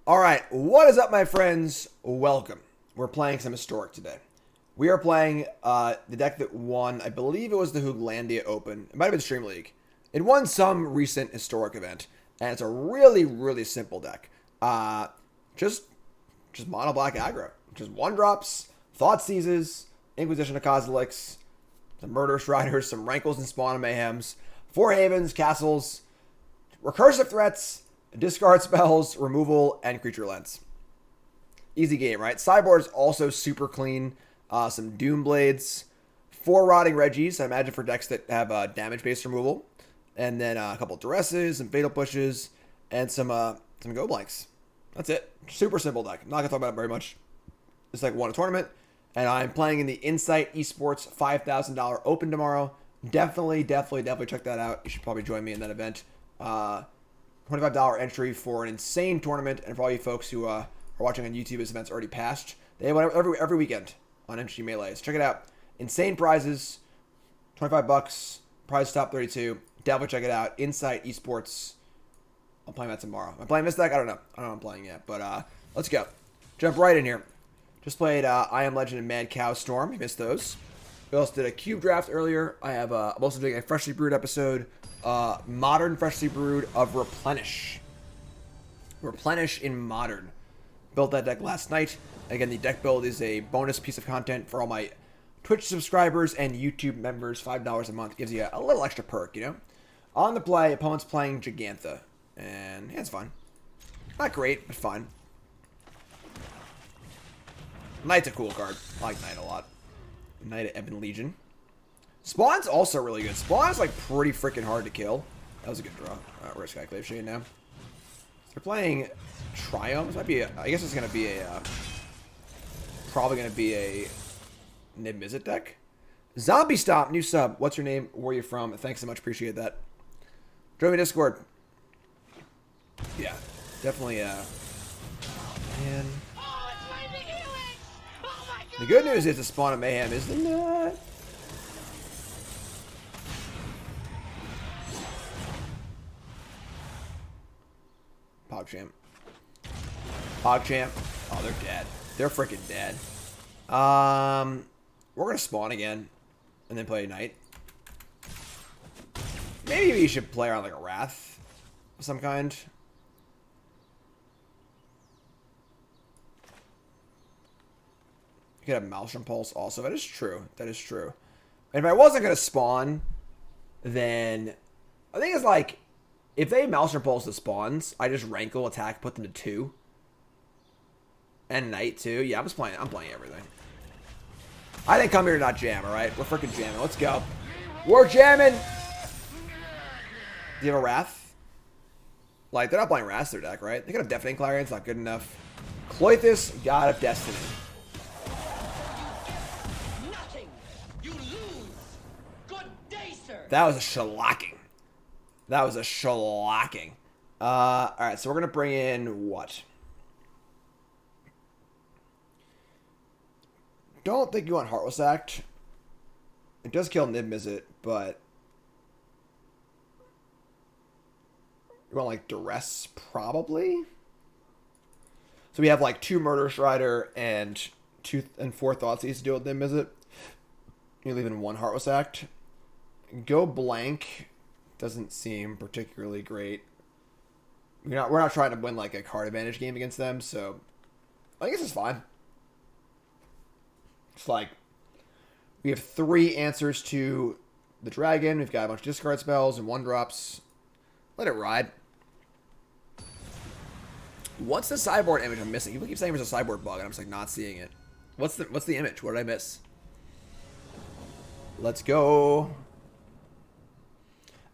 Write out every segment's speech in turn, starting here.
All right, what is up, my friends? Welcome. We're playing some Historic today. We are playing the deck that won, I believe it was the Hooglandia Open. It might have been Stream League. It won some recent Historic event, and it's a really, really simple deck. Just mono black aggro. Just 1-drops, Thoughtseizes, Inquisition of Kozilek, some Murderous Riders, some Rankles and Spawn of Mayhems, 4 Havens, Castles, recursive threats, discard spells, removal, and creature lens. Easy game, right? Sideboard is also super clean. Some Doom Blades, 4 Rotting Regis, I imagine for decks that have damage-based removal. And then a couple Duresses, some Fatal Pushes, and some Go Blanks. That's it. Super simple deck. I'm not going to talk about it very much. This deck won a tournament, and I'm playing in the Insight Esports $5,000 Open tomorrow. Definitely check that out. You should probably join me in that event. $25 entry for an insane tournament, and for all you folks who are watching on YouTube, this event's already passed. They have one every weekend on MTGA Melee. So check it out. Insane prizes, $25, prize top 32. Definitely check it out. Insight Esports. I'm playing that tomorrow. Am I playing this deck? I don't know. I don't know if I'm playing yet, but let's go. Jump right in here. Just played I Am Legend and Mad Cow Storm. You missed those. We also did a cube draft earlier. I'm also doing a freshly brewed episode. Modern freshly brewed of Replenish. Replenish in Modern. Built that deck last night. Again, the deck build is a bonus piece of content for all my Twitch subscribers and YouTube members. $5 a month gives you a little extra perk, you know? On the play, opponent's playing Gigantha. And yeah, it's fine. Not great, but fine. Knight's a cool card. I like Knight a lot. Knight of Ebon Legion. Spawn's also really good. Spawn's like pretty freaking hard to kill. That was a good draw. We're at Skyclave Shade now. They're playing Triumphs. Might be I guess it's gonna be a probably gonna be a Nib Mizzet deck. Zombie Stomp, new sub. What's your name? Where are you from? Thanks so much. Appreciate that. Join me Discord. Yeah, definitely. Man. The good news is the Spawn of Mayhem is not. PogChamp. PogChamp. Oh, they're dead. They're freaking dead. We're gonna spawn again, and then play a Knight. Maybe you should play around like a Wrath of some kind. You could have Maelstrom Pulse also. That is true. That is true. And if I wasn't gonna spawn, then I think it's like if they Maelstrom Pulse the spawns, I just Rankle attack, put them to 2. And Knight too. Yeah, I'm playing everything. I think come here to not jam, alright? We're freaking jamming. Let's go. We're jamming! Do you have a Wrath? Like, they're not playing Wrath their deck, right? They could have Deafening Clarion's not good enough. Cloythus, God of Destiny. Nothing. You lose. Good day, sir. That was a shellacking. That was a shellacking. Alright, so we're going to bring in what? Don't think you want Heartless Act. It does kill Nib Mizzet, but you want like Duress, probably. So we have like 2 Murderous Rider and 4 Thoughtseizes to deal with Nib Mizzet. You're leaving 1 Heartless Act. Go blank doesn't seem particularly great. We're not trying to win like a card advantage game against them, so I guess it's fine. It's like we have 3 answers to the dragon. We've got a bunch of discard spells and 1-drops. Let it ride. What's the sideboard image I'm missing? People keep saying there's a sideboard bug, and I'm just like not seeing it. What's the image? What did I miss? Let's go.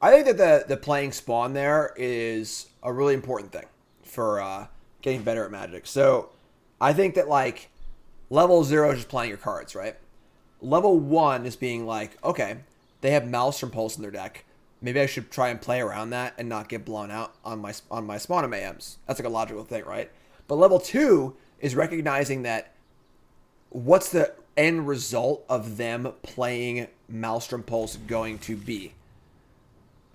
I think that the playing Spawn there is a really important thing for getting better at Magic. So I think that like level 0 is just playing your cards, right? Level 1 is being like, okay, they have Maelstrom Pulse in their deck. Maybe I should try and play around that and not get blown out on my Spawn of Mayhems. That's like a logical thing, right? But level 2 is recognizing that what's the end result of them playing Maelstrom Pulse going to be?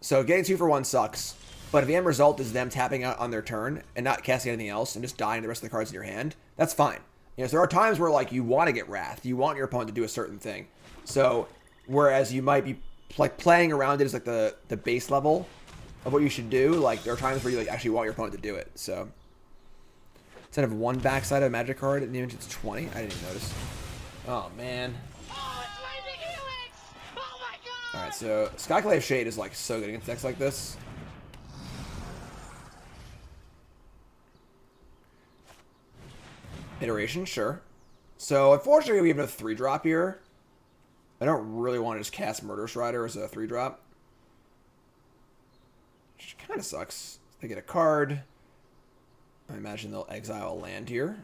So getting 2 for 1 sucks. But if the end result is them tapping out on their turn and not casting anything else and just dying the rest of the cards in your hand, that's fine. You know, so there are times where like you want to get Wrath, you want your opponent to do a certain thing. So whereas you might be like playing around it as like the base level of what you should do, like there are times where you like actually want your opponent to do it. So instead of one backside of a magic card, it means it's 20. I didn't even notice. Oh man. Oh, it's Lightning Helix! Oh my god! All right, so Skyclave Shade is like so good against decks like this. Iteration, sure. So unfortunately, we have no 3-drop here. I don't really want to just cast Murderous Rider as a 3-drop, which kind of sucks. They get a card. I imagine they'll exile a land here.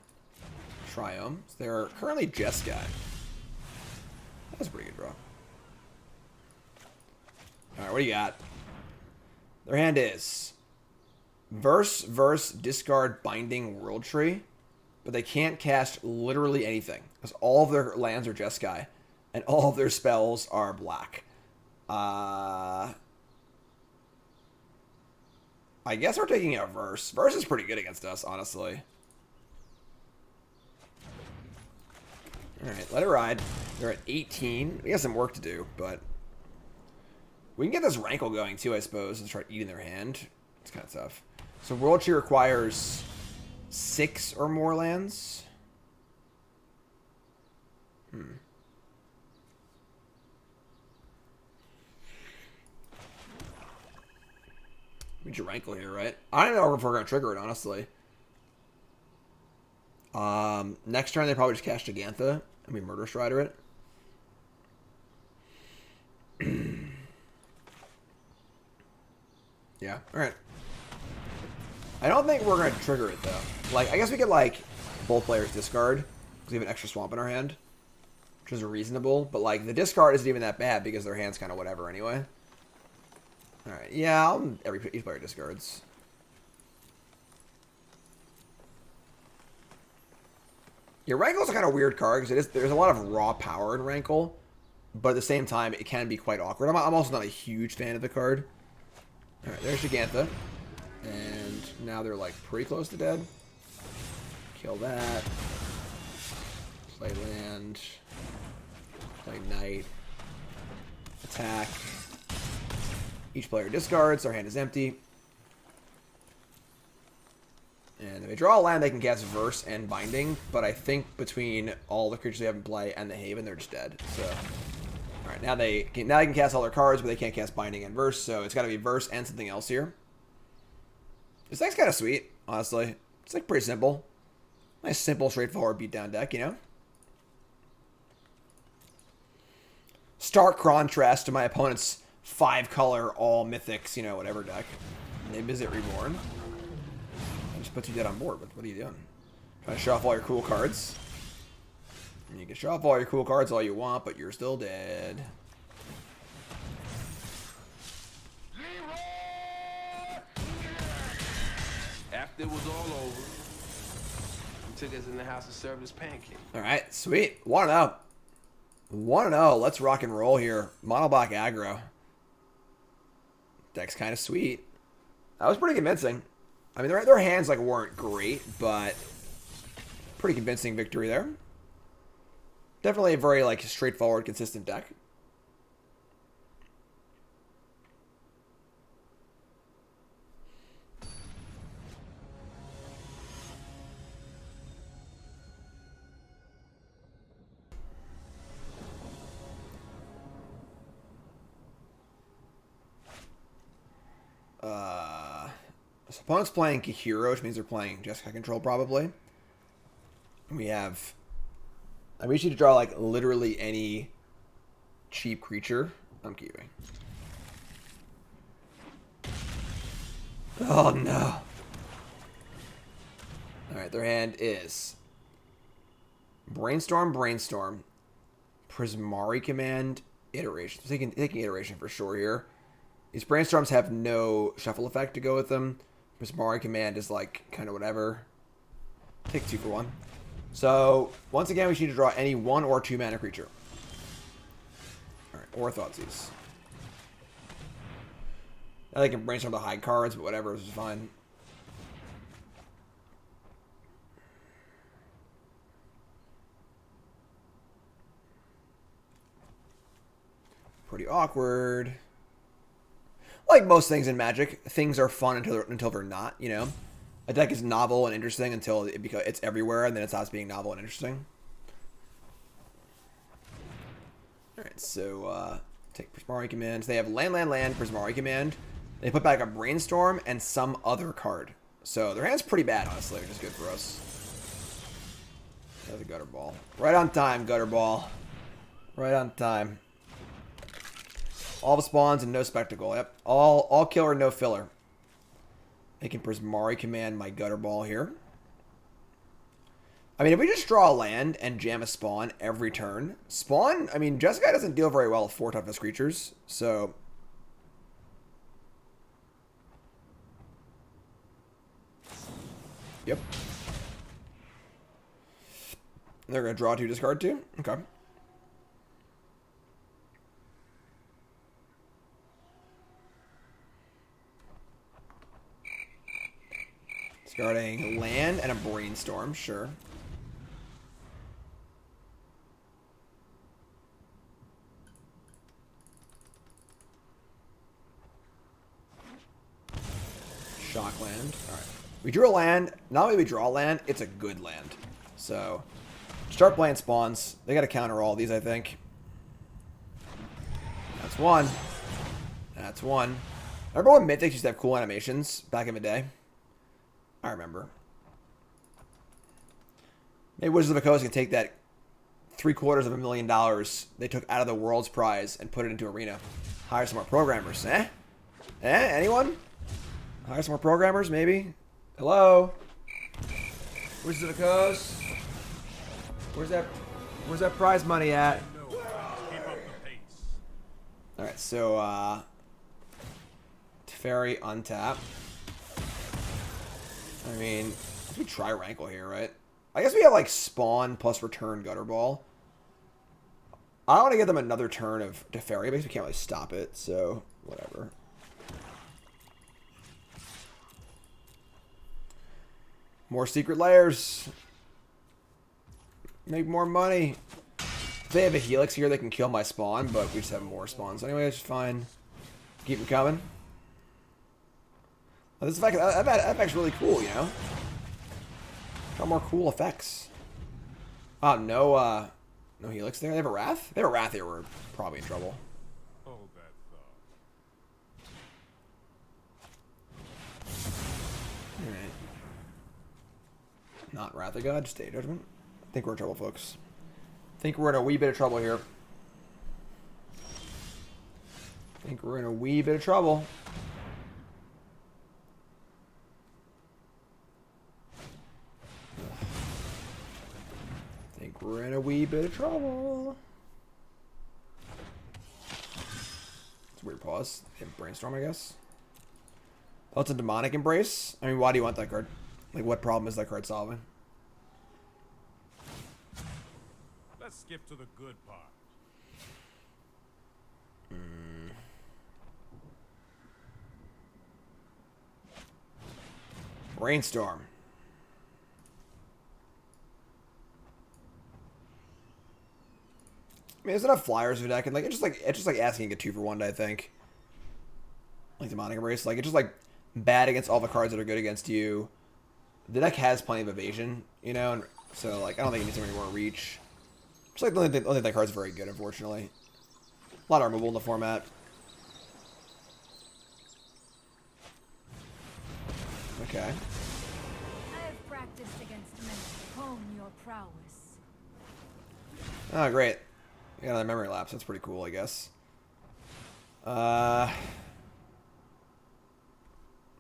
Triome. So they're currently Jeskai. That was a pretty good draw. Alright, what do you got? Their hand is Verse, discard Binding World Tree, but they can't cast literally anything because all of their lands are Jeskai and all of their spells are black. I guess we're taking a Verse. Verse is pretty good against us, honestly. Alright, let it ride. They're at 18. We got some work to do, but we can get this Rankle going too, I suppose, and start eating their hand. It's kind of tough. So World Tree requires 6 or more lands. We should Rankle here, right? I don't know if we're going to trigger it, honestly. Next turn, they probably just cast Gigantha, and we Murderous Rider it. Yeah, alright. I don't think we're going to trigger it, though. Like, I guess we could, like, both players discard, because we have an extra swamp in our hand, which is reasonable, but, like, the discard isn't even that bad, because their hand's kind of whatever anyway. Alright, yeah, each player discards. Yeah, Rankle's a kind of weird card, because there's a lot of raw power in Rankle, but at the same time, it can be quite awkward. I'm also not a huge fan of the card. Alright, there's Gigantha. And now they're, like, pretty close to dead. Kill that. Play land. Play knight. Attack. Each player discards. Their hand is empty. And if they draw a land, they can cast Verse and Binding. But I think between all the creatures they have in play and the Haven, they're just dead. So, alright, now they can cast all their cards, but they can't cast Binding and Verse. So it's got to be Verse and something else here. This deck's kind of sweet, honestly. It's like pretty simple. Nice, simple, straightforward beatdown deck, you know? Stark contrast to my opponent's 5-color, all mythics, you know, whatever deck. Name is it Reborn. I just put you dead on board, but what are you doing? Trying to show off all your cool cards? And you can show off all your cool cards all you want, but you're still dead. After it was all over, he took us in the house and served us pancakes. Alright, sweet. 1-0. 1-0. Let's rock and roll here. Mono black aggro. Deck's kind of sweet. That was pretty convincing. I mean, their hands like weren't great, but pretty convincing victory there. Definitely a very like straightforward, consistent deck. So opponent's playing Kahiro, which means they're playing Jeskai Control, probably. And we have... I wish you to draw, like, literally any cheap creature. I'm keeping. Oh, no. Alright, their hand is... Brainstorm, Prismari Command, Iteration. So taking Iteration for sure here. These Brainstorms have no shuffle effect to go with them. Prismari Command is like kind of whatever. Take 2 for 1. So once again, we need to draw any 1 or 2 mana creature. All right, or Thoughtseize. I can brainstorm the high cards, but whatever, this is fine. Pretty awkward. Like most things in Magic, things are fun until they're not, you know? A deck is novel and interesting until it's everywhere, and then it stops being novel and interesting. Alright, so, take Prismari Command. So they have land, Prismari Command. They put back a Brainstorm and some other card. So their hand's pretty bad, honestly, which is good for us. There's a Gutter Ball. Right on time, Gutter Ball. Right on time. All the spawns and no spectacle. Yep. All killer, no filler. I can Prismari Command my Gutter Ball here. I mean, if we just draw a land and jam a spawn every turn, spawn, I mean, Jeskai doesn't deal very well with 4 toughness creatures, so. Yep. They're going to draw 2, discard 2? Okay. Discarding land and a Brainstorm, sure. Shock land. Alright. We drew a land. Not only we draw a land, it's a good land. So, start playing spawns. They got to counter all these, I think. That's one. That's one. Remember when Mythics used to have cool animations back in the day? I remember. Maybe Wizards of the Coast can take that $750,000 they took out of the World's Prize and put it into Arena. Hire some more programmers. Eh? Anyone? Hire some more programmers, maybe? Hello? Wizards of the Coast? Where's that prize money at? Alright, so, Teferi untap. I mean, we try Rankle here, right? I guess we have, like, Spawn plus return Gutter Ball. I want to give them another turn of Teferi, because we can't really stop it, so whatever. More secret layers. Make more money. If they have a Helix here, they can kill my spawn, but we just have more spawns. Anyway, it's fine. Keep them coming. Oh, this effect, that effect's really cool, you know? Got more cool effects. Oh, no Helix there. They have a Wrath? If they have a Wrath here, we're probably in trouble. Hold that thought. Alright. Not Wrath of God, just Day Judgment. I think we're in trouble, folks. I think we're in a wee bit of trouble here. I think we're in a wee bit of trouble. I think we're in a wee bit of trouble. It's a weird pause. Brainstorm, I guess. Oh, it's a Demonic Embrace? I mean, why do you want that card? Like, what problem is that card solving? Let's skip to the good part. Brainstorm. I mean, there's enough flyers for deck, and like it's just like asking to get 2 for 1, I think. Like Demonic Embrace, like it's just like bad against all the cards that are good against you. The deck has plenty of evasion, you know, and so like I don't think it needs any more reach. Just like I don't think that card's very good, unfortunately. A lot of removal in the format. Okay. I have practiced against men to hone your prowess. Oh, great. We got another memory lapse. That's pretty cool, I guess.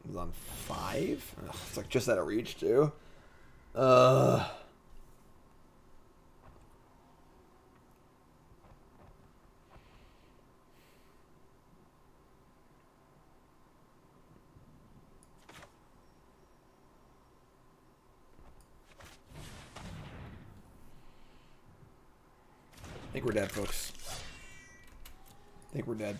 It's on 5? Ugh, it's like just out of reach, too. I think we're dead, folks. I think we're dead.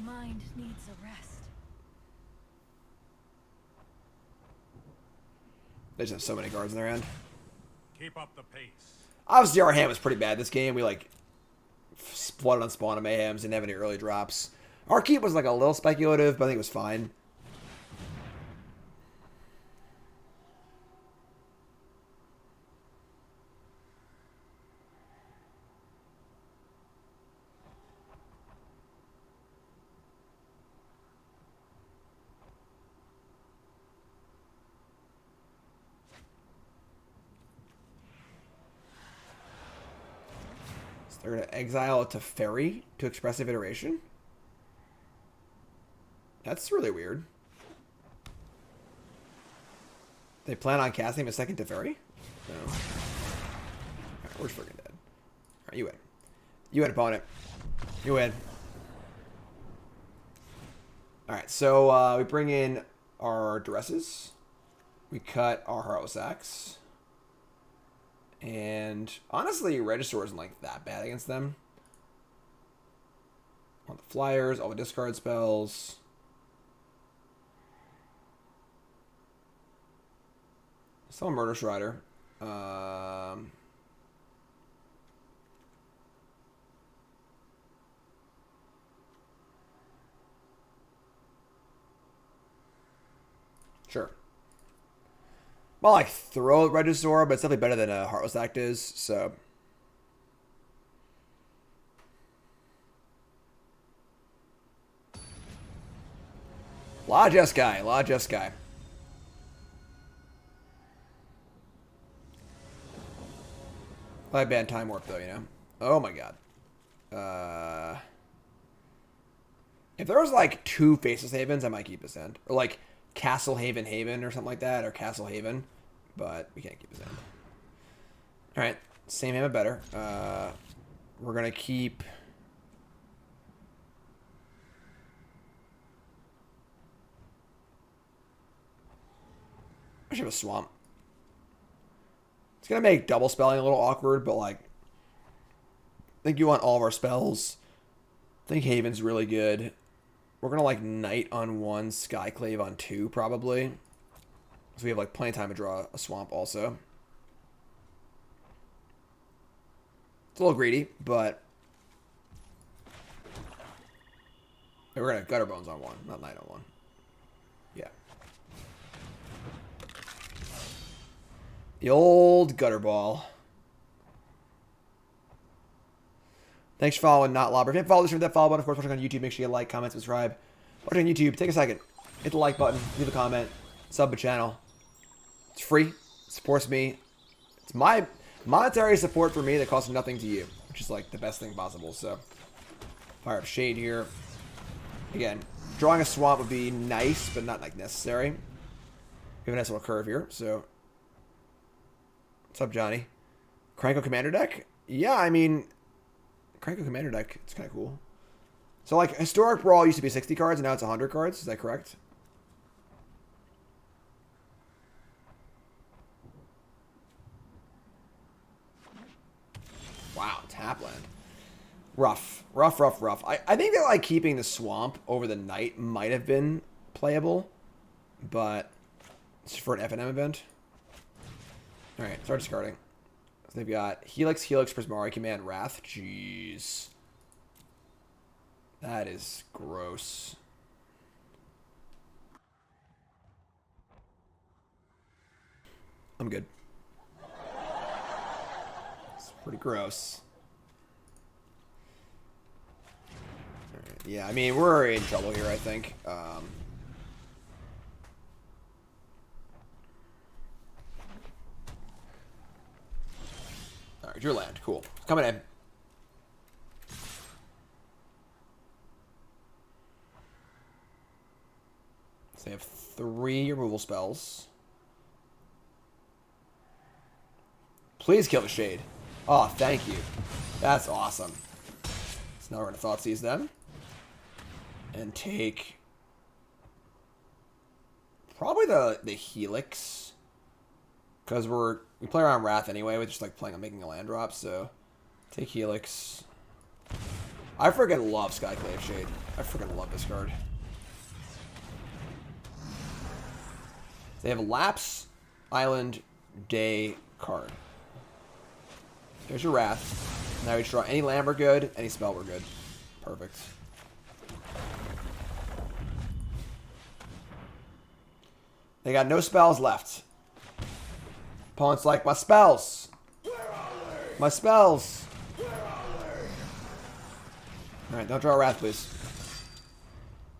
mind needs a rest. They just have so many cards in their hand. Keep up the pace. Obviously, our hand was pretty bad this game. We, like, flooded on Spawn of Mayhem, didn't have any early drops. Our keep was, like, a little speculative, but I think it was fine. They're going to exile it to Fairy to Expressive Iteration. That's really weird. They plan on casting a second Teferi? No. Alright, we're freaking dead. Alright, you win. You win, opponent. You win. Alright, so we bring in our Duresses. We cut our Heartless Acts. And honestly, Regisaur isn't like that bad against them. On the flyers, all the discard spells. Still a Murderous Rider. Sure. Well, like throw Regisaur, but it's definitely better than a Heartless Act is, so. Large Jeskai, large Jeskai. I ban Time Warp though, you know. Oh my god. If there was like 2 Faceless Havens, I might keep this end. Or like Castle Haven or something like that, or Castle Haven. But we can't keep this end. Alright, same hand but better. We're gonna keep I should have a swamp. It's gonna make double spelling a little awkward, but like I think you want all of our spells. I think Haven's really good. We're gonna like Knight on 1, Skyclave on 2, probably. So we have like plenty of time to draw a swamp also. It's a little greedy, but we're gonna Gutterbones on 1, not Knight on 1. Yeah. The old gutter ball. Thanks for following, not Lobber. If you haven't followed this, hit that follow button. Of course, watching on YouTube, make sure you like, comment, subscribe. Watching on YouTube, take a second, hit the like button, leave a comment, sub the channel. It's free. It supports me. It's my monetary support for me that costs nothing to you, which is like the best thing possible. So, fire up Shade here. Again, drawing a swamp would be nice, but not like necessary. We have a nice little curve here. So, what's up, Johnny? Cranko Commander deck? Yeah, I mean, Cranko Commander deck. It's kind of cool. So, like, Historic Brawl used to be 60 cards, and now it's 100 cards. Is that correct? Wow, Tapland. Rough. Rough. I think that, like, keeping the Swamp over the Knight might have been playable, but it's for an FNM event. Alright, start discarding. So they've got Helix, Prismari, Command, Wrath. Jeez. That is gross. I'm good. It's pretty gross. All right. Yeah, I mean, we're in trouble here, I think. All right, your land. Cool. Coming in. So they have 3 removal spells. Please kill the Shade. Oh, thank you. That's awesome. So now we're going to Thoughtseize them. And take probably the Helix. Because we play around Wrath anyway with just like playing on making a land drop, so take Helix. I freaking love Skyclave Shade. I freaking love this card. They have a Lapse, Island, Day card. There's your Wrath. Now we draw any land we're good, any spell we're good. Perfect. They got no spells left. Opponent's like, my spells! My spells! Alright, don't draw a Wrath, please.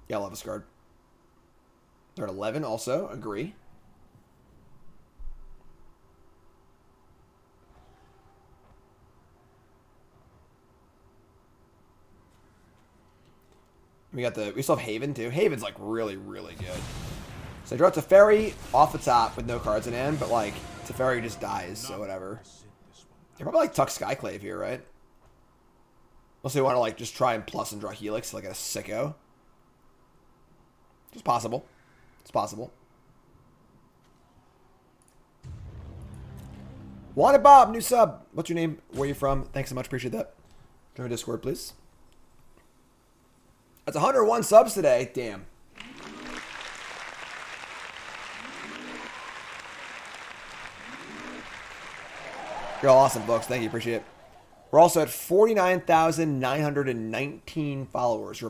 Yeah, I love this card. They're at 11 also. Agree. We still have Haven too. Haven's like really, really good. So I draw Teferi off the top with no cards in hand, but like Teferi just dies, so whatever. You probably like tuck Skyclave here, right? Unless they want to like just try and plus and draw Helix like a sicko. It's possible. It's possible. Wanted Bob, new sub. What's your name? Where are you from? Thanks so much. Appreciate that. Join my Discord, please. That's 101 subs today. Damn. You're all awesome, folks. Thank you. Appreciate it. We're also at 49,919 followers.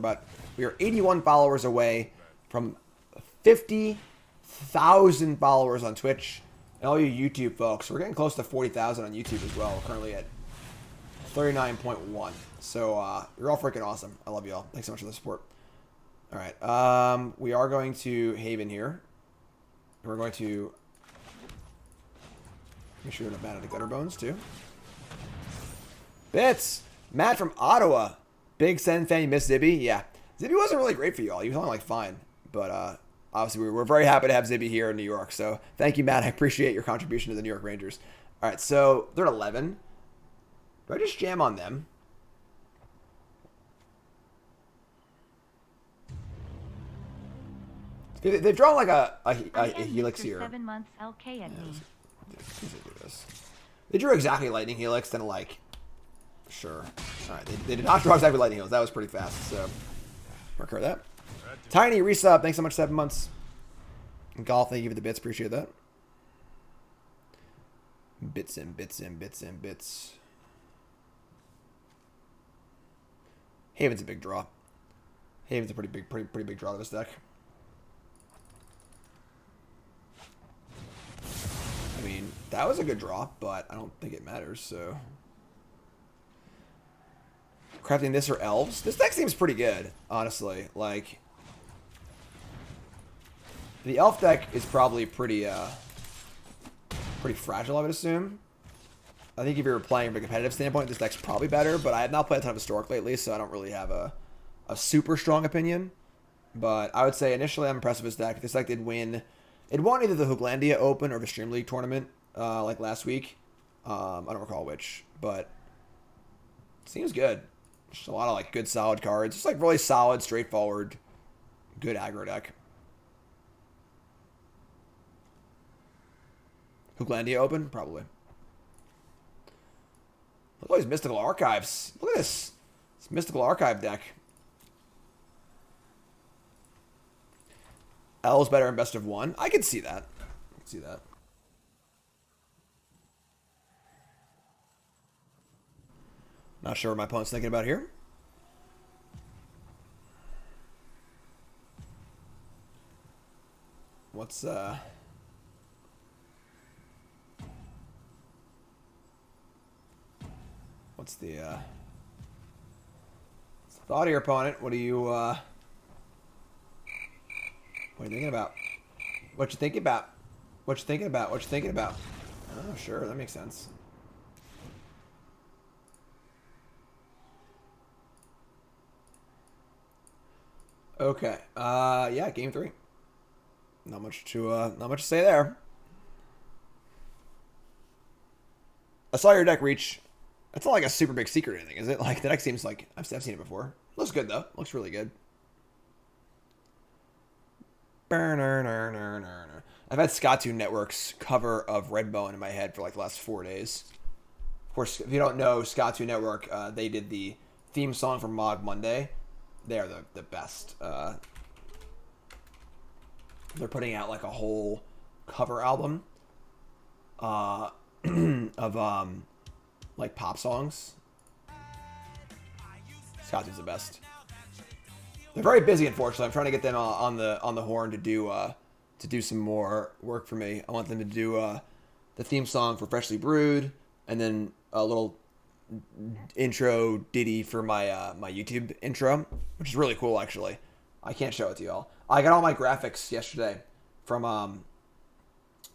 We are 81 followers away from 50,000 followers on Twitch. And all you YouTube folks, we're getting close to 40,000 on YouTube as well. We're currently at 39.1. So you're all freaking awesome. I love you all. Thanks so much for the support. All right. We are going to Haven here. We're going to make sure we're not mad at the Gutterbones too. Bits! Matt from Ottawa. Big Sen fan. You missed Zibby? Yeah. Zibby wasn't really great for you all. He was only like fine. But obviously we're very happy to have Zibby here in New York. So thank you, Matt. I appreciate your contribution to the New York Rangers. All right. So they're at 11. Do I just jam on them? They've drawn like a Helix here. 7 months LK at me. They drew exactly Lightning Helix, then like... Sure. Alright, they did not draw exactly Lightning Helix. That was pretty fast, so... Record that. Tiny resub, thanks so much, 7 months. And Golf, thank you for the bits, appreciate that. Bits and bits and bits and bits. Haven's a big draw. Haven's a pretty big draw to this deck. I mean, that was a good draw, but I don't think it matters, so... Crafting this or Elves? This deck seems pretty good, honestly. Like... The Elf deck is probably pretty fragile, I would assume. I think if you're playing from a competitive standpoint, this deck's probably better, but I have not played a ton of Historic lately, so I don't really have a super strong opinion. But I would say initially I'm impressed with this deck. This deck did win... It won either the Hooglandia Open or the Stream League tournament, like last week. I don't recall which, but it seems good. Just a lot of like good solid cards. Just like really solid, straightforward, good aggro deck. Hooglandia Open? Probably. Look at all these Mystical Archives. Look at this. It's Mystical Archive deck. L is better in best of one. I can see that. I can see that. Not sure what my opponent's thinking about here. What's the thought of your opponent? What are you what are you thinking about? What you thinking about? What you thinking about? What you thinking about? Oh, sure, that makes sense. Okay. Yeah, game 3. Not much to say there. I saw your deck reach. That's not like a super big secret or anything, is it? Like the deck seems like I've seen it before. Looks good though. Looks really good. I've had Scott2 Network's cover of Redbone in my head for like the last 4 days. Of course, if you don't know Scott2 Network, they did the theme song for Mog Monday. They are the best. They're putting out like a whole cover album of like pop songs. Scott is the best. They're very busy, unfortunately. I'm trying to get them on the horn to do some more work for me. I want them to do the theme song for Freshly Brewed, and then a little intro ditty for my my YouTube intro, which is really cool actually. I can't show it to y'all. I got all my graphics yesterday from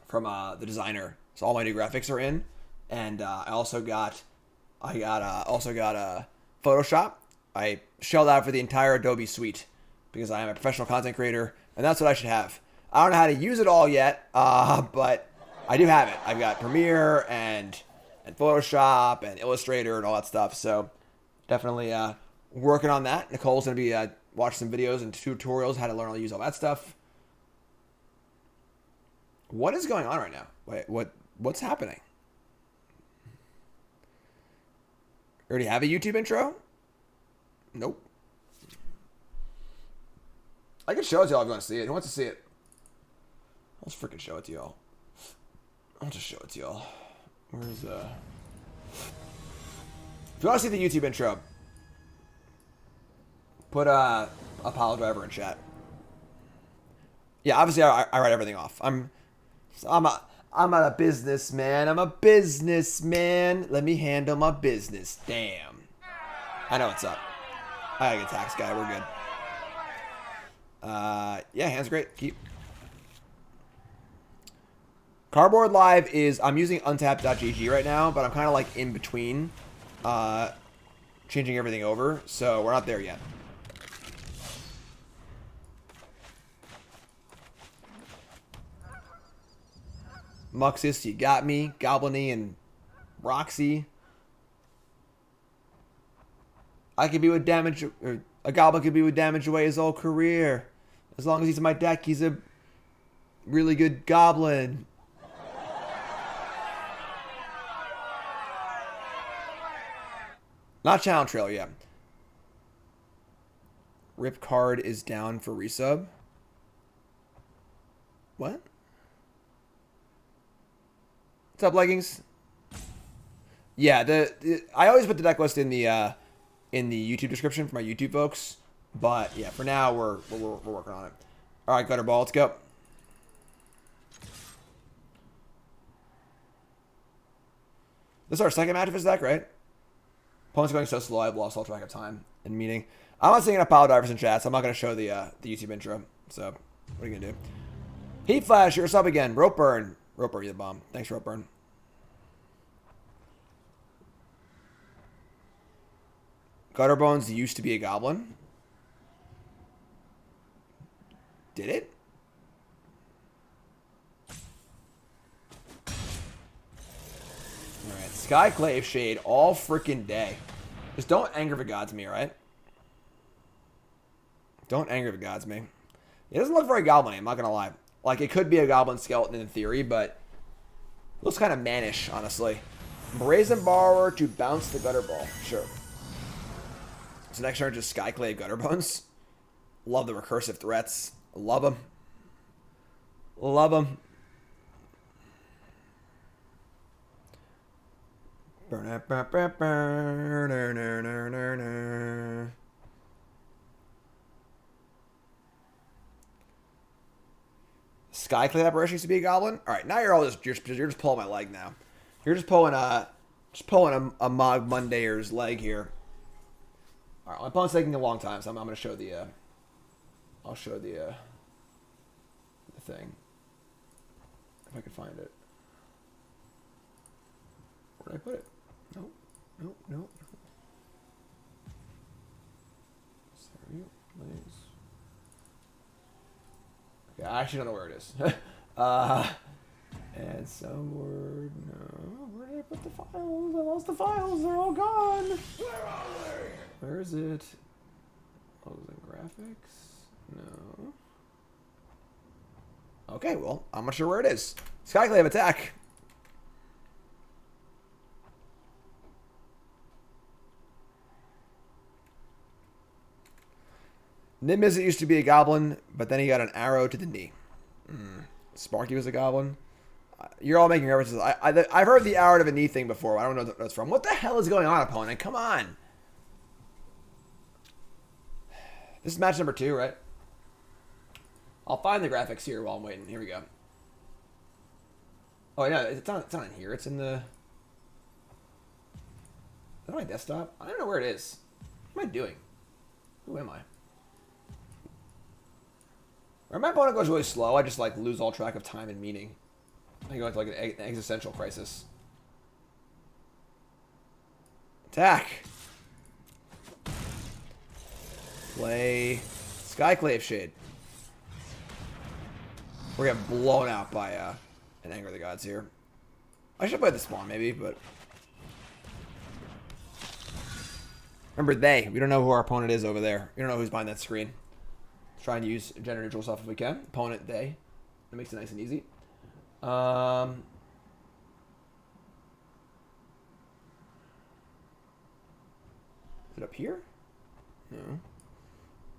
the designer, so all my new graphics are in, and I also got Photoshop. I shelled out for the entire Adobe suite because I am a professional content creator, and that's what I should have. I don't know how to use it all yet, but I do have it. I've got Premiere and Photoshop and Illustrator and all that stuff. So definitely working on that. Nicole's going to be watching some videos and tutorials how to learn how to use all that stuff. What is going on right now? Wait, what's happening? Already have a YouTube intro? Nope. I can show it to y'all if you want to see it. Who wants to see it? I'll just freaking show it to y'all. I'll just show it to y'all. Where's If you want to see the YouTube intro, put a pile driver in chat. Yeah, obviously I write everything off. I'm not a businessman. I'm a businessman. Let me handle my business. Damn. I know what's up. I gotta get tax guy. We're good. Yeah, hands great. Keep. Cardboard Live is, I'm using untapped.gg right now, but I'm kind of like in between changing everything over, so we're not there yet. Muxus, you got me. Gobliny and Roxy. I could be with damage, or a goblin could be with damage away his whole career. As long as he's in my deck, he's a really good goblin. Not Challenge Trail, yeah. Rip card is down for resub. What? What's up, leggings? Yeah, I always put the deck list in the YouTube description for my YouTube folks, but yeah, for now we're working on it. All right, Gutterball, let's go. This is our second match of his deck, right? Opponent's going so slow, I've lost all track of time in meeting. I'm not seeing a pile of divers in chat, so I'm not going to show the YouTube intro. So, what are you going to do? Heat Flash, you're a sub again. Rope Burn. Rope Burn, you the bomb. Thanks, Rope Burn. Gutterbones used to be a goblin. Did it? Alright, Skyclave Shade all freaking day. Just don't anger the gods me, right? Don't anger the gods me. It doesn't look very goblin-y, I'm not gonna lie. Like, it could be a goblin skeleton in theory, but it looks kind of mannish, honestly. Brazen Borrower to bounce the Gutter Ball. Sure. So next turn, just Skyclave Gutterbones. Love the recursive threats. Love them. Love them. Skyclave Apparition used to be a goblin. All right, now you're just pulling my leg now. You're just pulling a Mog Mondayer's leg here. All right, my opponent's taking a long time, so I'm going to show the I'll show the thing if I can find it. Where did I put it? Nope. Nope. Nope. Okay, I actually don't know where it is. And some word. No. Where did I put the files? I lost the files. They're all gone. Where are they? Where is it? Oh, it was in graphics? No. Okay, well, I'm not sure where it is. Skyclave attack. Nimbus used to be a goblin, but then he got an arrow to the knee. Sparky was a goblin. You're all making references. I've heard the arrow to the knee thing before. I don't know what that's from. What the hell is going on, opponent? Come on. This is match number 2, right? I'll find the graphics here while I'm waiting. Here we go. Oh, no, it's not in here. It's in the... Is that my desktop? I don't know where it is. What am I doing? Who am I? When my opponent goes really slow, I just like lose all track of time and meaning. I go into like an existential crisis. Attack! Play Skyclave Shade. We're getting blown out by an Anger of the Gods here. I should play the Spawn maybe, but... Remember they. We don't know who our opponent is over there. We don't know who's behind that screen. Trying to use gender neutral stuff if we can. Opponent they. That makes it nice and easy. Is it up here? No.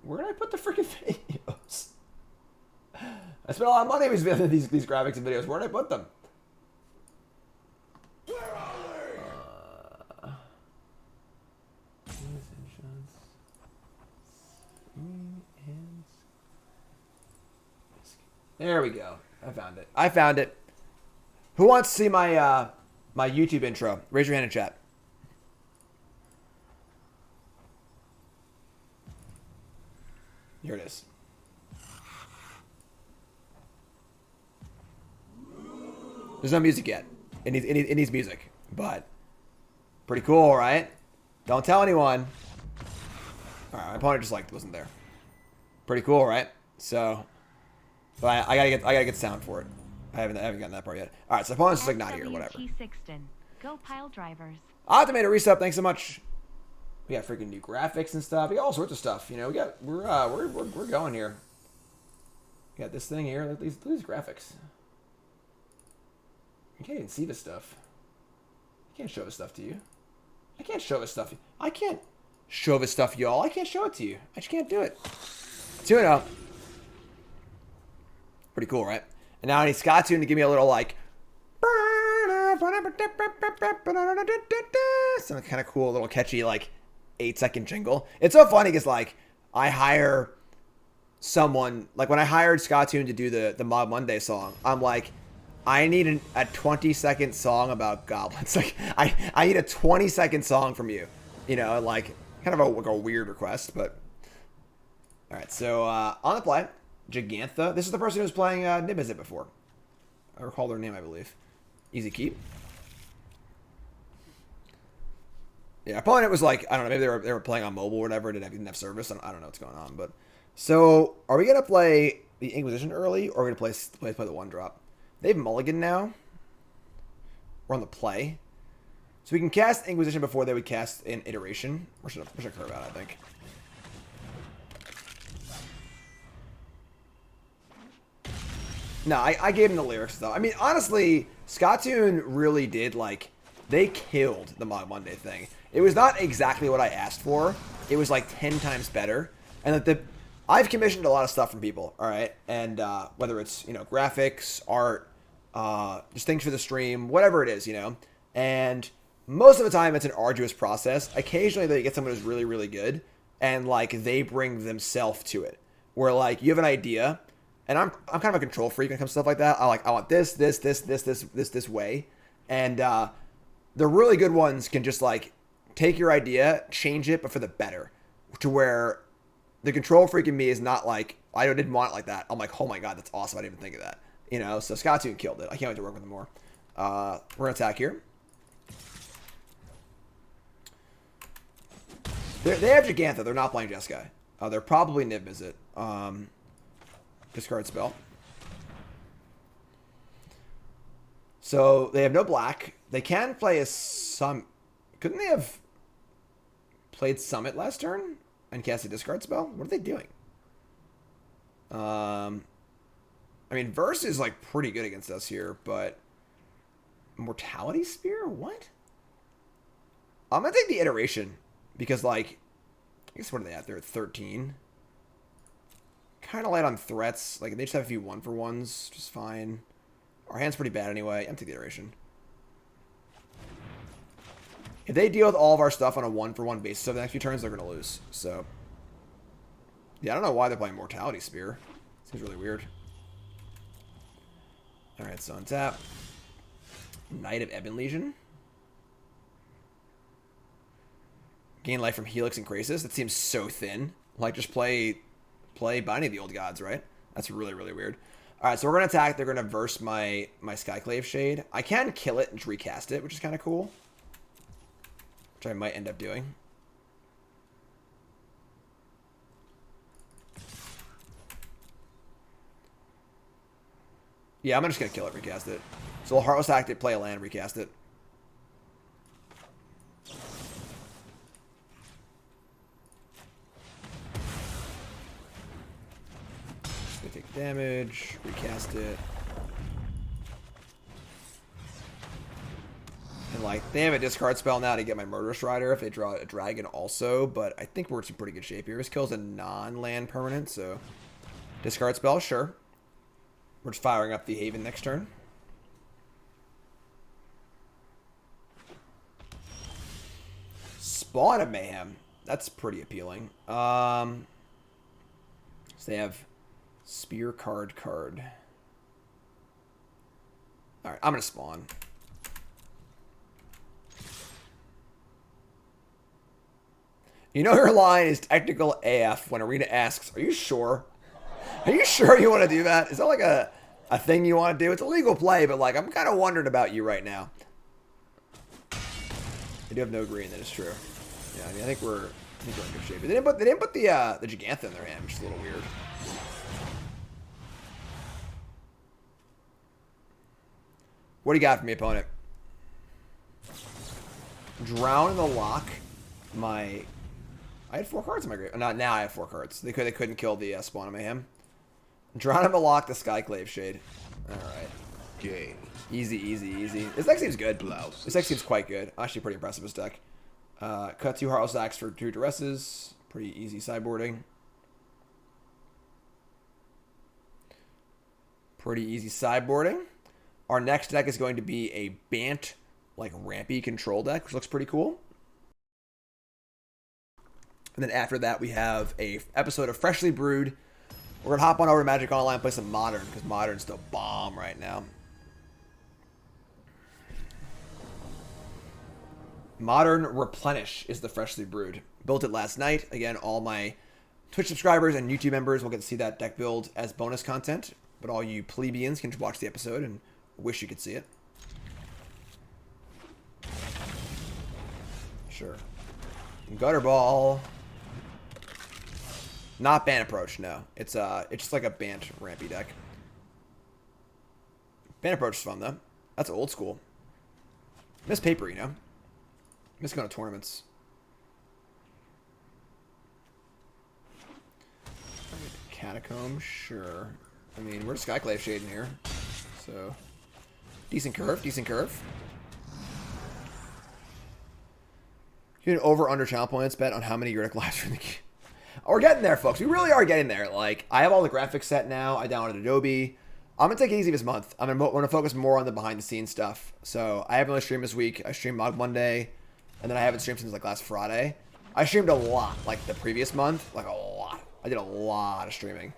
Where did I put the freaking videos? I spent a lot of money on these graphics and videos. Where did I put them? Where are they? There we go. I found it. I found it. Who wants to see my my YouTube intro? Raise your hand in chat. Here it is. There's no music yet. It needs music, but pretty cool, right? Don't tell anyone. All right, my opponent just like wasn't there. Pretty cool, right? So, but I gotta get sound for it. I haven't gotten that part yet. All right, so opponent's just like not here, whatever. Go pile drivers. Automated reset. Thanks so much. We got freaking new graphics and stuff. We got all sorts of stuff. You know, we're going here. We got this thing here. Look at these graphics. You can't even see this stuff. I can't show this stuff to you. I can't show this stuff. I can't show this stuff, y'all. I can't show it to you. I just can't do it. 2-0. Pretty cool, right? And now I need Scotttoon to give me a little like some kind of cool little catchy like 8-second jingle. It's so funny because like I hire someone like when I hired Scotttoon to do the Mod Monday song, I'm like, I need a 20-second song about goblins. Like I need a 20-second song from you. You know, like kind of a weird request, but all right. So on the play, Gigantha. This is the person who was playing Nimbus before. I recall their name, I believe. Easy keep. Yeah, opponent was like, I don't know, maybe they were playing on mobile or whatever, didn't have service. I don't know what's going on, but so are we gonna play the Inquisition early, or are we gonna play the 1-drop? They have Mulligan now. We're on the play. So we can cast Inquisition before they would cast an Iteration. Or should I curve out, I think. No, I gave him the lyrics, though. I mean, honestly, Scotttoon really did, like, they killed the Mod Monday thing. It was not exactly what I asked for. It was, like, 10 times better. And that I've commissioned a lot of stuff from people, all right? And whether it's, you know, graphics, art, just things for the stream, whatever it is, you know? And most of the time, it's an arduous process. Occasionally, they get someone who's really, really good, and, like, they bring themselves to it. Where, like, you have an idea, and I'm kind of a control freak when it comes to stuff like that. I want this way. And the really good ones can just, like, take your idea, change it, but for the better. To where the control freak in me is not like, I didn't want it like that. I'm like, oh my god, that's awesome. I didn't even think of that. You know, so Scotttoon killed it. I can't wait to work with him more. We're going to attack here. They have Gigantha. They're not playing Jeskai. They're probably Niv Visit. Discard spell. So they have no black. They can play a Couldn't they have played Summit last turn and cast a discard spell? What are they doing? I mean, Verse is like pretty good against us here, but Mortality Spear? What? I'm gonna take the Iteration because, like, I guess what are they at? They're at 13. kind of light on threats. Like, they just have a few 1-for-1s, just fine. Our hand's pretty bad anyway. I'm taking the iteration. If they deal with all of our stuff on a 1-for-1 basis over the next few turns, they're going to lose. So, yeah, I don't know why they're playing Mortality Spear. Seems really weird. Alright, so untap. Knight of Ebon Legion. Gain life from Helix and Krasis. That seems so thin. Like, just play Binding of the Old Gods, right? That's really, really weird. Alright, so we're going to attack. They're going to verse my Skyclave Shade. I can kill it and just recast it, which is kind of cool. Which I might end up doing. Yeah, I'm just going to kill it, recast it. So we'll Heartless Act it, play a land, recast it. Gonna take damage, recast it. And like, they have a discard spell now to get my Murderous Rider if they draw a dragon also, but I think we're in some pretty good shape here. This kills a non-land permanent, so discard spell, sure. We're just firing up the Haven next turn. Spawn of Mayhem. That's pretty appealing. So they have Spear card. Alright, I'm going to spawn. You know your line is technical AF when Arena asks, are you sure? Are you sure you want to do that? Is that like a thing you want to do? It's a legal play, but like I'm kind of wondering about you right now. They do have no green, that is true. Yeah, I mean I think we're in good shape. They didn't put the Gigantha in their hand, which is a little weird. What do you got for me, opponent? Drown in the Lock. I had 4 cards in my grave. Not now. I have 4 cards. They couldn't kill the Spawn of Mayhem. Drown in the Lock. The Skyclave Shade. All right. Game. Easy. This deck seems good. This deck seems quite good. Actually, pretty impressive. This deck. Cut 2 Heartless Acts for 2 Duresses. Pretty easy sideboarding. Our next deck is going to be a Bant, like Rampy control deck, which looks pretty cool. And then after that, we have a episode of Freshly Brewed. We're going to hop on over to Magic Online and play some Modern, because Modern's still bomb right now. Modern Replenish is the Freshly Brewed. Built it last night. Again, all my Twitch subscribers and YouTube members will get to see that deck build as bonus content. But all you plebeians can watch the episode and wish you could see it. Sure. Gutterball. Not Bant Approach, no. It's just like a Bant Rampy deck. Bant Approach is fun though. That's old school. Miss paper, you know. Miss going to tournaments. Catacomb, sure. I mean, we're Skyclave Shade in here, so decent curve. You can over/under channel points bet on how many your deck lives are in the game. We're getting there, folks. We really are getting there. Like, I have all the graphics set now. I downloaded Adobe. I'm gonna take it easy this month. I'm gonna focus more on the behind-the-scenes stuff. So I haven't really streamed this week. I streamed Mod Monday, and then I haven't streamed since like last Friday. I streamed a lot, like the previous month, like a lot. I did a lot of streaming.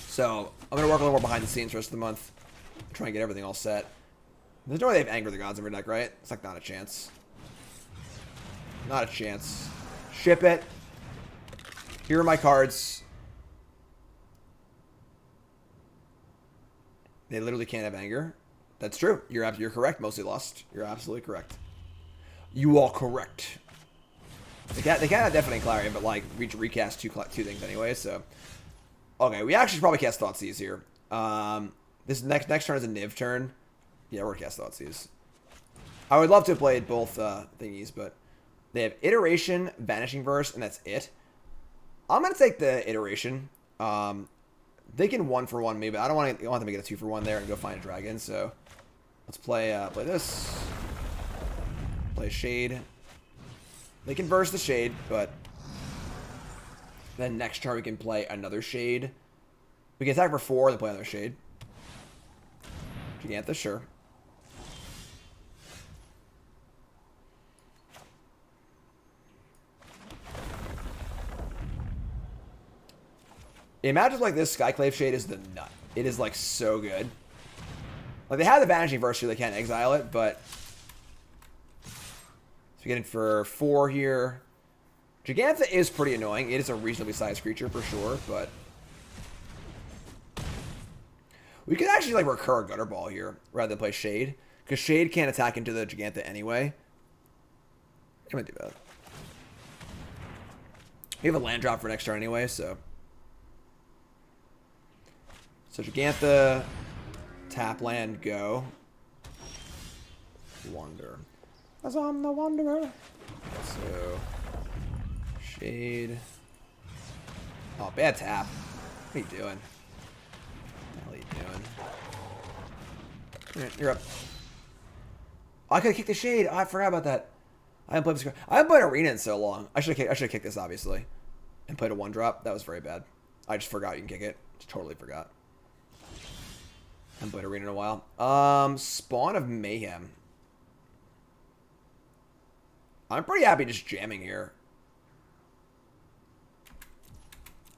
So I'm gonna work a little more behind the scenes for the rest of the month. Try and get everything all set. There's no way they have Anger the Gods in their deck, right? It's like not a chance. Not a chance. Ship it. Here are my cards. They literally can't have Anger. That's true. You're correct. Mostly lost. You're absolutely correct. You are correct. They can't have definitely Clarion, but like we recast two things anyway. So okay, we actually should probably cast Thoughtseize here. This next turn is a Niv turn. Yeah, we're gonna cast Thoughtseize. I would love to have played both thingies, but they have Iteration, Vanishing Verse, and that's it. I'm gonna take the Iteration. They can 1-for-1 me, but I don't want them to get a 2-for-1 there and go find a dragon. So let's play this. Play Shade. They can verse the Shade, but Then next turn we can play another Shade. We can attack for 4 and then play another Shade. Gigantha, sure. In matches like this, Skyclave Shade is the nut. It is like so good. Like they have the Vanishing Verse so they can't exile it, but so we get in for 4 here. Gigantha is pretty annoying. It is a reasonably sized creature for sure, but we could actually like recur a Gutter Ball here rather than play Shade, because Shade can't attack into the Gigantha anyway. I'm gonna do that. We have a land drop for next turn anyway, so Gigantha, tap land, go. Wonder. As I'm the Wanderer. So Shade. Oh, bad tap. What are you doing? What are you doing? Alright, you're up. Oh, I could have kicked the Shade. Oh, I forgot about that. I haven't played this. I haven't played Arena in so long. I should have kicked this, obviously. And played a 1-drop. That was very bad. I just forgot you can kick it. Just totally forgot. I haven't played Arena in a while. Spawn of Mayhem. I'm pretty happy just jamming here.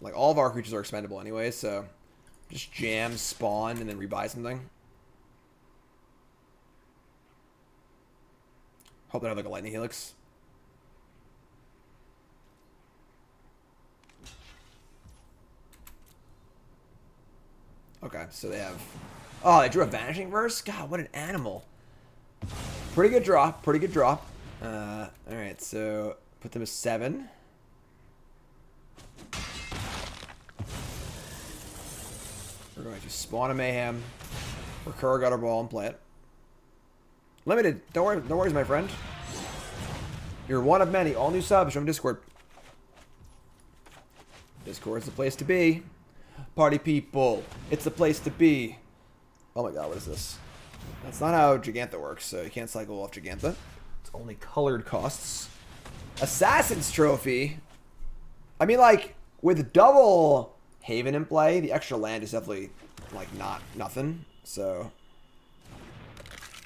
Like, all of our creatures are expendable anyway, so just jam, spawn, and then rebuy something. Hope they have like a Lightning Helix. Okay, so they have... Oh, they drew a Vanishing Verse? God, what an animal. Pretty good draw. Pretty good draw. Alright, so put them as 7. We're going to Spawn of Mayhem, recur Gutter Ball, and play it. Limited. Don't worry, no worries, my friend. You're one of many. All new subs from Discord. Discord's the place to be. Party people, it's the place to be. Oh my god, what is this? That's not how Gigantha works, so you can't cycle off Gigantha. It's only colored costs. Assassin's Trophy. I mean, like, with double Haven in play, the extra land is definitely, like, nothing. So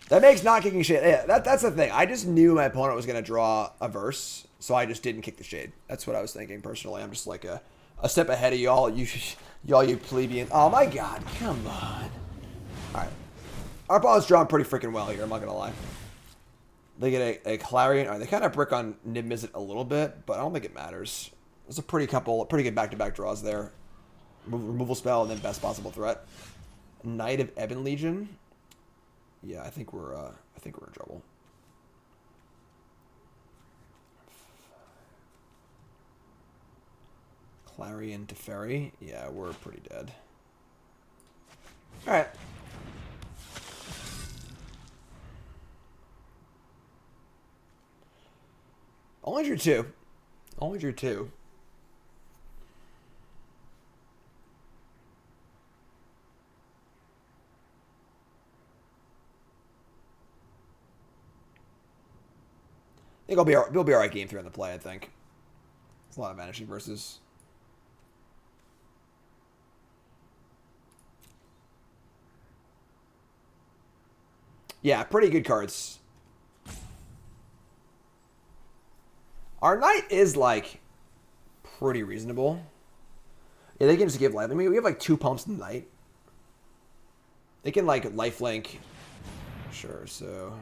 that makes not kicking Shade. Yeah, that's the thing. I just knew my opponent was going to draw a verse, so I just didn't kick the Shade. That's what I was thinking, personally. I'm just like a step ahead of y'all, you plebeian. Oh my god, come on. Alright. Our opponent's drawn pretty freaking well here, I'm not going to lie. They get a Clarion. Alright, they kind of brick on Nib Mizzet a little bit, but I don't think it matters. There's a pretty good back-to-back draws there. Removal spell and then best possible threat. Knight of Ebon Legion. Yeah, I think we're in trouble. Clarion to Ferry. Yeah, we're pretty dead. Alright. Only drew 2. Only drew 2. I think it'll be alright game 3 on the play, I think. It's a lot of Vanishing Verses. Yeah, pretty good cards. Our Knight is, like, pretty reasonable. Yeah, they can just give life. I mean, we have, like, 2 pumps in the Knight. They can, like, lifelink. Sure, so...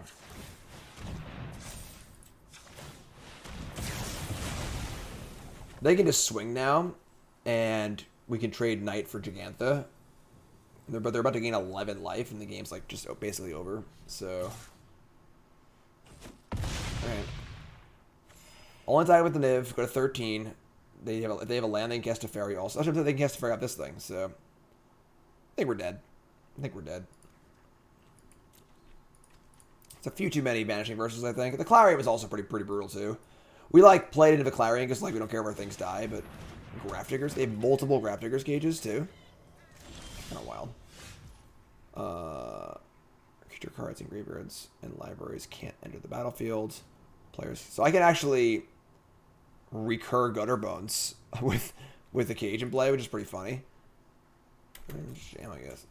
They can just swing now, and we can trade Knight for Gigantha. But they're about to gain 11 life, and the game's, like, just basically over. So... Alright. Only die with the Niv, go to 13. They have a land, they can cast a Fairy also. I should say they can cast a Fairy off this thing, so... I think we're dead. It's a few too many Vanishing Verses, I think. The Clarion was also pretty brutal, too. We, like, played into the Clarion because, like, we don't care if our things die, but... Grafdiggers, they have multiple Grafdiggers cages, too. Kind of wild. Creature cards and graveyards and libraries can't enter the battlefield. Players... So I can actually... recur Gutterbones with with the cage in play, which is pretty funny. Jam, I guess.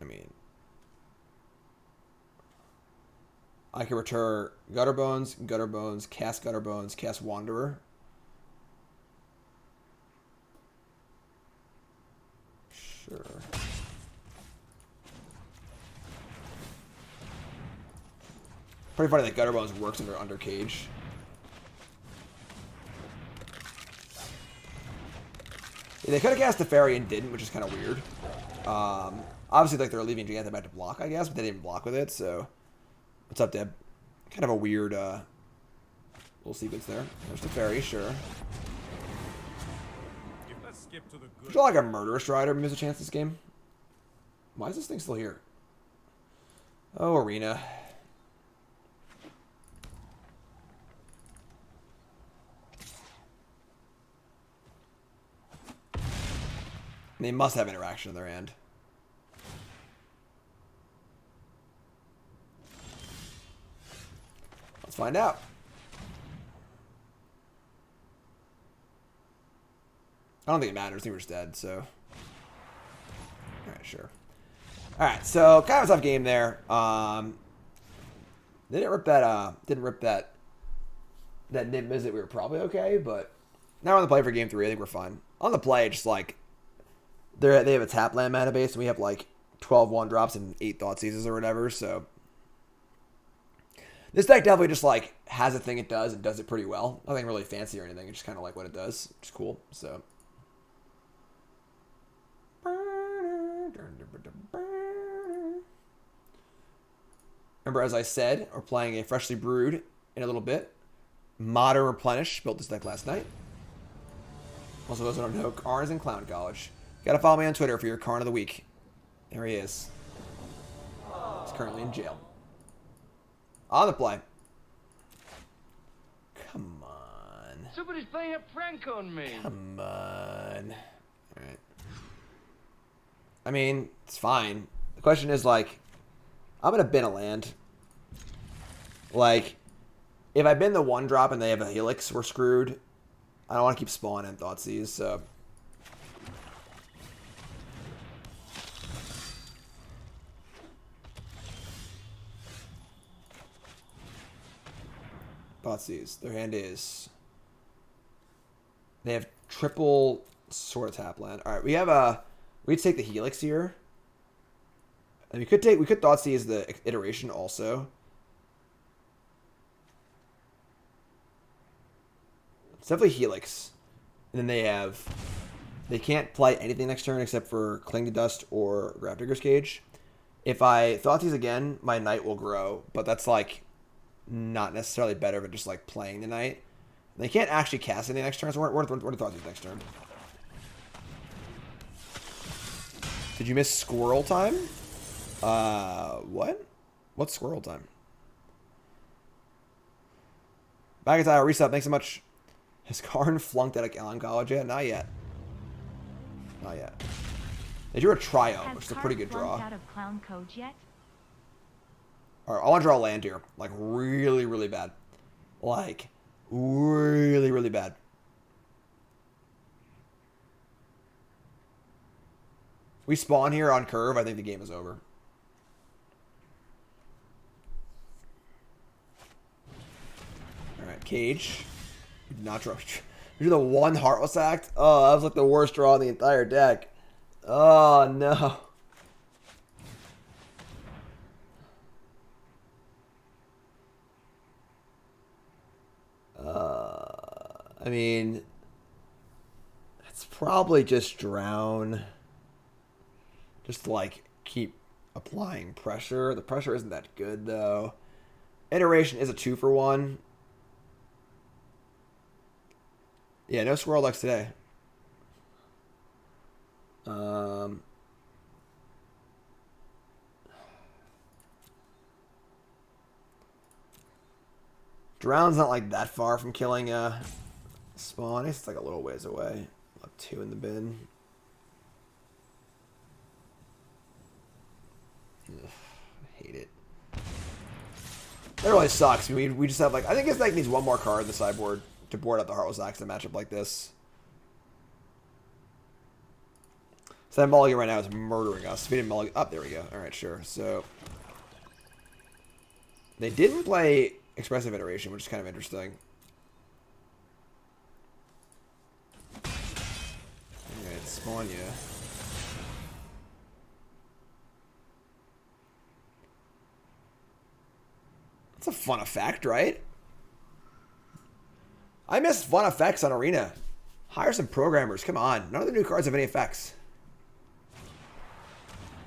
I mean, I can return Gutterbones, cast Wanderer. Sure. Pretty funny that Gutterbones works under cage. Yeah, they could have cast the fairy and didn't, which is kind of weird. Obviously, like they're leaving Giganta back to block, I guess, but they didn't block with it. So, what's up, Deb? Kind of a weird little sequence there. There's the fairy, sure. Let's skip to the good. I feel like a Murderous Rider miss a chance this game. Why is this thing still here? Oh, Arena. They must have interaction in their hand. Let's find out. I don't think it matters. I think we're just dead, so. Alright, sure. Alright, so kind of a tough game there. They didn't rip that nib visit. We were probably okay, but now we're on the play for game 3. I think we're fine. On the play, just like they have a tap land mana base, and we have like 12 1-drops and 8 Thoughtseizes or whatever, so this deck definitely just like has a thing it does and does it pretty well. Nothing really fancy or anything. It's just kind of like what it does, which is cool. So remember, as I said, we're playing a Freshly Brewed in a little bit. Modern Replenish, built this deck last night. Also, those who don't know, Karn is in Clown College. Gotta follow me on Twitter for your Karn of the Week. There he is. He's currently in jail. On the play. Come on. Somebody's playing a prank on me. Come on. Alright. I mean, it's fine. The question is, like, I'm gonna bin a land. Like, if I bin the 1-drop and they have a Helix, we're screwed. I don't want to keep Spawn and Thoughtseize, so. Thoughtseize. Their hand is. They have triple Sword of Tapland. Alright, we have a. We take the Helix here. And we could Thoughtseize the iteration also. It's definitely Helix. And then they can't play anything next turn except for Cling to Dust or Grafdigger's Cage. If I Thoughtseize again, my Knight will grow, but that's like not necessarily better than just like playing the Knight. They can't actually cast anything next turn, so we're Thoughtseize next turn. Did you miss Squirrel Time? What? What's Squirrel Time? Bagatile, reset, thanks so much. Has Karn flunked out of Allen College yet? Not yet. Not yet. They drew a Trio, which is a pretty good draw. Out of Clown Code yet? Alright, I want to draw a land here. Like, really, really bad. Like, really, really bad. We spawn here on curve, I think the game is over. Alright, Cage. Not draw. You do the 1 Heartless Act? Oh, that was like the worst draw in the entire deck. Oh, no. I mean, it's probably just Drown. Just to, like, keep applying pressure. The pressure isn't that good, though. Iteration is a 2-for-1. Yeah, no Squirrel decks today. Drown's not like that far from killing Spawn. It's like a little ways away. Left 2 in the bin. Ugh, I hate it. That really sucks. We just have like, I think this deck needs one more card in the sideboard to board up the Heartless Act in a matchup like this. So that mulligan right now is murdering us. We didn't mulligan. Oh, there we go. Alright, sure. So they didn't play Expressive Iteration, which is kind of interesting. Alright, spawn you. That's a fun effect, right? I miss fun effects on Arena. Hire some programmers. Come on. None of the new cards have any effects.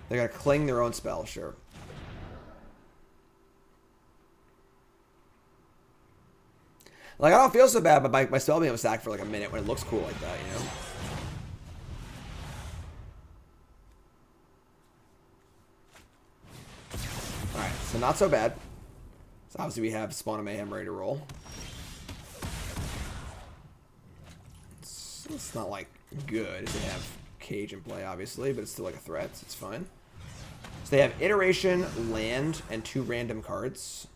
They're going to cling their own spell, sure. Like, I don't feel so bad, but my spell being able to stack for like a minute when it looks cool like that, you know? Alright, so not so bad. So obviously we have Spawn of Mayhem ready to roll. It's not like good. They have Cage in play, obviously, but it's still like a threat, so it's fine. So they have Iteration, Land, and 2 random cards.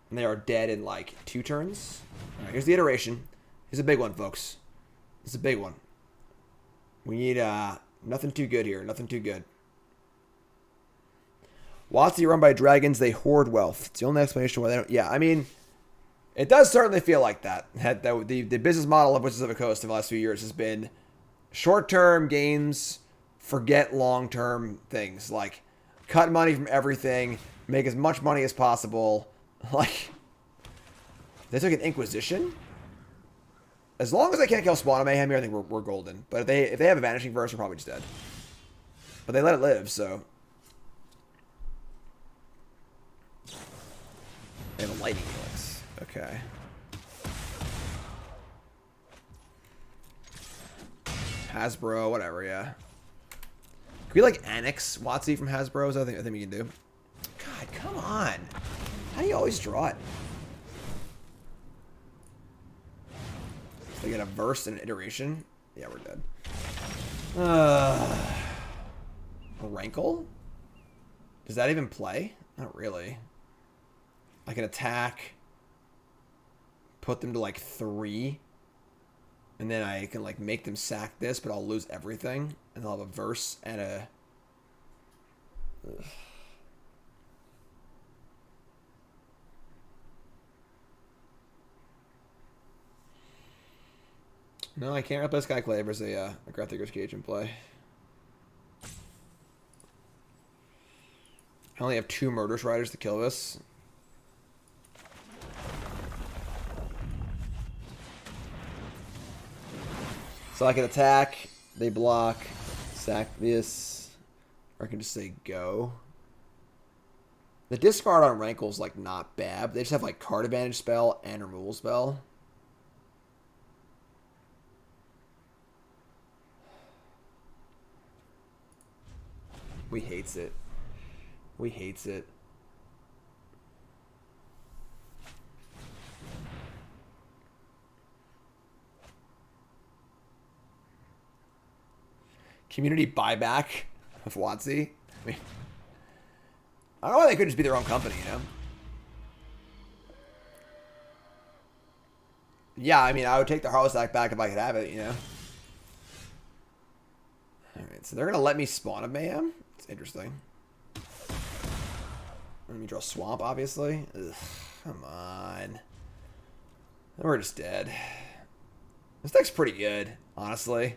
And they are dead in like 2 turns. Alright, here's the Iteration. Here's a big one, folks. It's a big one. We need nothing too good here. Nothing too good. WotC run by dragons, they hoard wealth. It's the only explanation why they don't. Yeah, I mean, it does certainly feel like that. The business model of Wizards of the Coast in the last few years has been short-term gains, forget long-term things. Like, cut money from everything, make as much money as possible. Like, they took an Inquisition. As long as they can't kill Spawn of Mayhem here, I think we're golden. But if they have a Vanishing Verse, we're probably just dead. But they let it live, so. They have a Lightning Helix. Okay. Hasbro, whatever, yeah. Can we, like, annex WotC from Hasbro? Is that I think we can do. God, come on. How do you always draw it? They get a verse and an iteration? Yeah, we're dead. Rankle? Does that even play? Not really. I can attack, put them to like 3, and then I can like make them sack this, but I'll lose everything, and I'll have a verse and a. Ugh. No, I can't replace Skyclave. There's a Grafdigger's Cage in play. I only have 2 Murderous Riders to kill this. So I can attack, they block, sack this, or I can just say go. The discard on Rankle's like not bad. They just have like card advantage spell and removal spell. We hates it. We hates it. Community buyback of WotC. I mean, I don't know why they couldn't just be their own company, you know? Yeah, I mean, I would take the Heartless Act back if I could have it, you know? Alright, so they're going to let me Spawn of Mayhem? It's interesting. Let me draw Swamp, obviously. Ugh, come on. We're just dead. This deck's pretty good, honestly.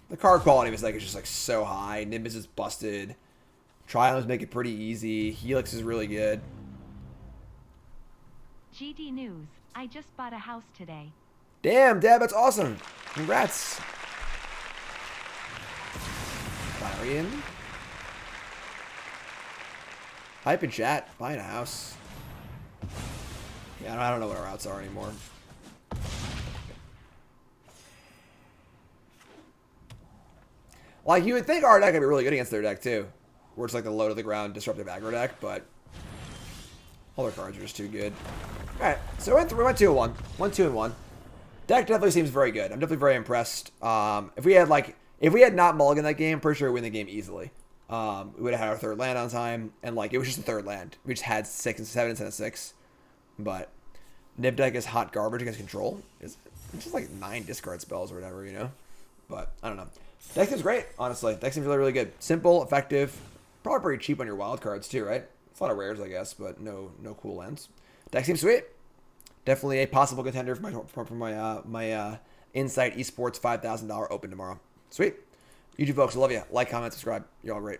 The card quality of this deck is just like so high. Nimbus is busted. Triumphs make it pretty easy. Helix is really good. GD News. I just bought a house today. Damn, Deb, that's awesome. Congrats. Clarion. Hype in chat. Buying a house. Yeah, I don't know what our routes are anymore. Like, you would think our deck would be really good against their deck, too. Where it's like the low-to-the-ground disruptive aggro deck, but all their cards are just too good. Alright, so we went 2-1. 1-2-1. Deck definitely seems very good. I'm definitely very impressed. If we had not mulliganed that game, I'm pretty sure we win the game easily. We would have had our third land on time, and like it was just a third land. We just had 6 and 7 instead of 6. But Nib deck is hot garbage against control. It's just like 9 discard spells or whatever, you know. But I don't know. Deck seems great, honestly. Deck seems really, really good. Simple, effective, probably pretty cheap on your wild cards too, right? It's a lot of rares, I guess, but no cool lands. Deck seems sweet. Definitely a possible contender for my Insight Esports $5,000 open tomorrow. Sweet. YouTube folks, I love you. Like, comment, subscribe. You're all great.